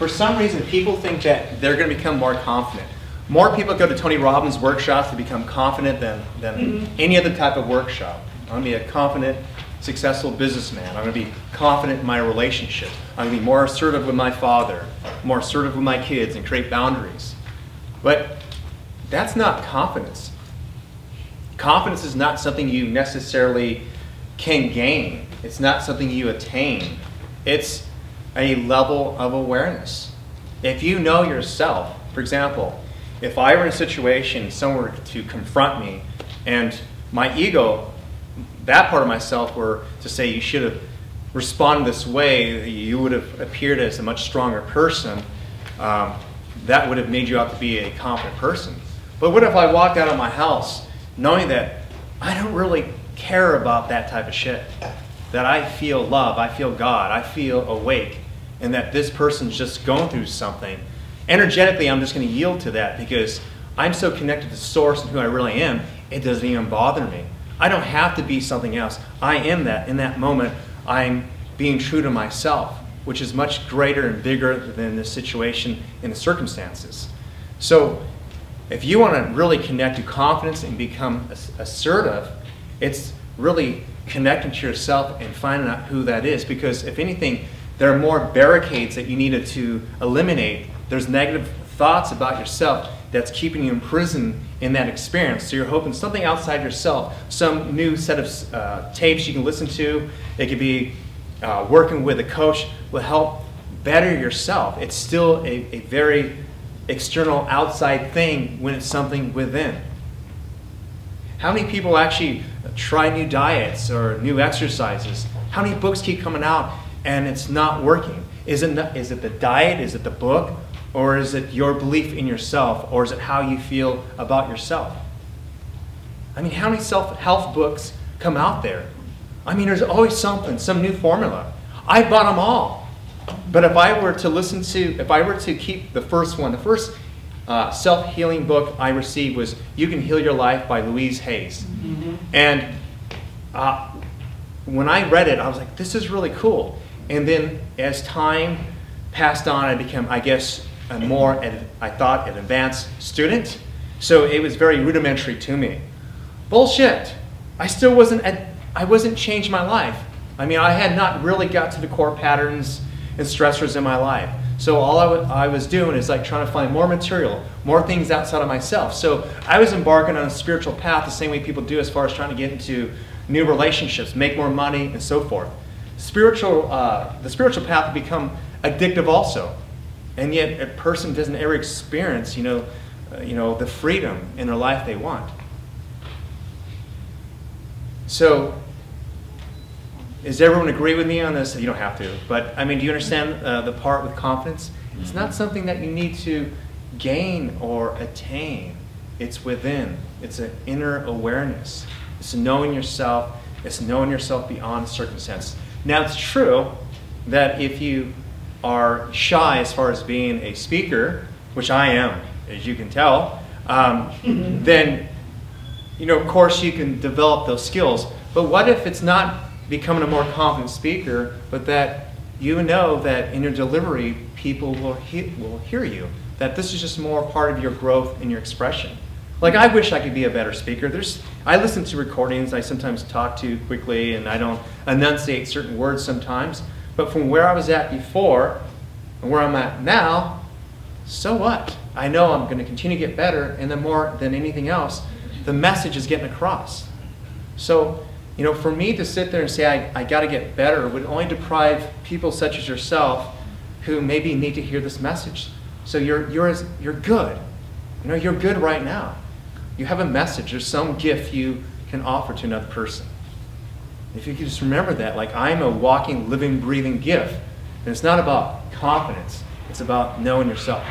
for some reason, people think that they're going to become more confident. More people go to Tony Robbins' workshops to become confident than any other type of workshop. I'm going to be a confident, successful businessman. I'm going to be confident in my relationships. I'm going to be more assertive with my father, more assertive with my kids, and create boundaries. But that's not confidence. Confidence is not something you necessarily can gain. It's not something you attain. It's a level of awareness. If you know yourself, for example, if I were in a situation, someone were to confront me, and my ego, that part of myself, were to say you should have responded this way, you would have appeared as a much stronger person, that would have made you out to be a confident person. But what if I walked out of my house knowing that I don't really care about that type of shit? That I feel love, I feel God, I feel awake, and that this person's just going through something. Energetically, I'm just going to yield to that because I'm so connected to Source and who I really am, it doesn't even bother me. I don't have to be something else. I am that. In that moment, I'm being true to myself, which is much greater and bigger than the situation and the circumstances. So if you want to really connect to confidence and become assertive, it's really connecting to yourself and finding out who that is. Because if anything, there are more barricades that you needed to eliminate. There's negative thoughts about yourself that's keeping you imprisoned in that experience. So you're hoping something outside yourself, some new set of tapes you can listen to. It could be working with a coach will help better yourself. It's still a very external outside thing when it's something within. How many people actually try new diets or new exercises? How many books keep coming out and it's not working? Is it the diet? Is it the book? Or is it your belief in yourself? Or is it how you feel about yourself? I mean, how many self-help books come out there? I mean, there's always something, some new formula. I bought them all. But if I were to keep the first one, the first self-healing book I received was You Can Heal Your Life by Louise Hayes. And when I read it, I was like, this is really cool. And then as time passed on, I became, I guess, I thought, an advanced student. So it was very rudimentary to me. Bullshit. I wasn't changed my life. I mean, I had not really got to the core patterns and stressors in my life. So all I was doing is like trying to find more material, more things outside of myself. So I was embarking on a spiritual path the same way people do as far as trying to get into new relationships, make more money, and so forth. The spiritual path will become addictive also. And yet a person doesn't ever experience, the freedom in their life they want. So, does everyone agree with me on this? You don't have to. But, I mean, do you understand the part with confidence? It's not something that you need to gain or attain. It's within. It's an inner awareness. It's knowing yourself. It's knowing yourself beyond circumstances. Now, it's true that if you are shy as far as being a speaker, which I am, as you can tell, then, of course you can develop those skills. But what if it's not becoming a more confident speaker, but that you know that in your delivery, people will hear you, that this is just more part of your growth and your expression. Like, I wish I could be a better speaker. I listen to recordings, I sometimes talk too quickly, and I don't enunciate certain words sometimes. But from where I was at before and where I'm at now, so what? I know I'm going to continue to get better, and then more than anything else, the message is getting across. So, for me to sit there and say I got to get better would only deprive people such as yourself who maybe need to hear this message. So you're good. You're good right now. You have a message. There's some gift you can offer to another person. If you could just remember that, like, I'm a walking, living, breathing gift. And it's not about confidence. It's about knowing yourself.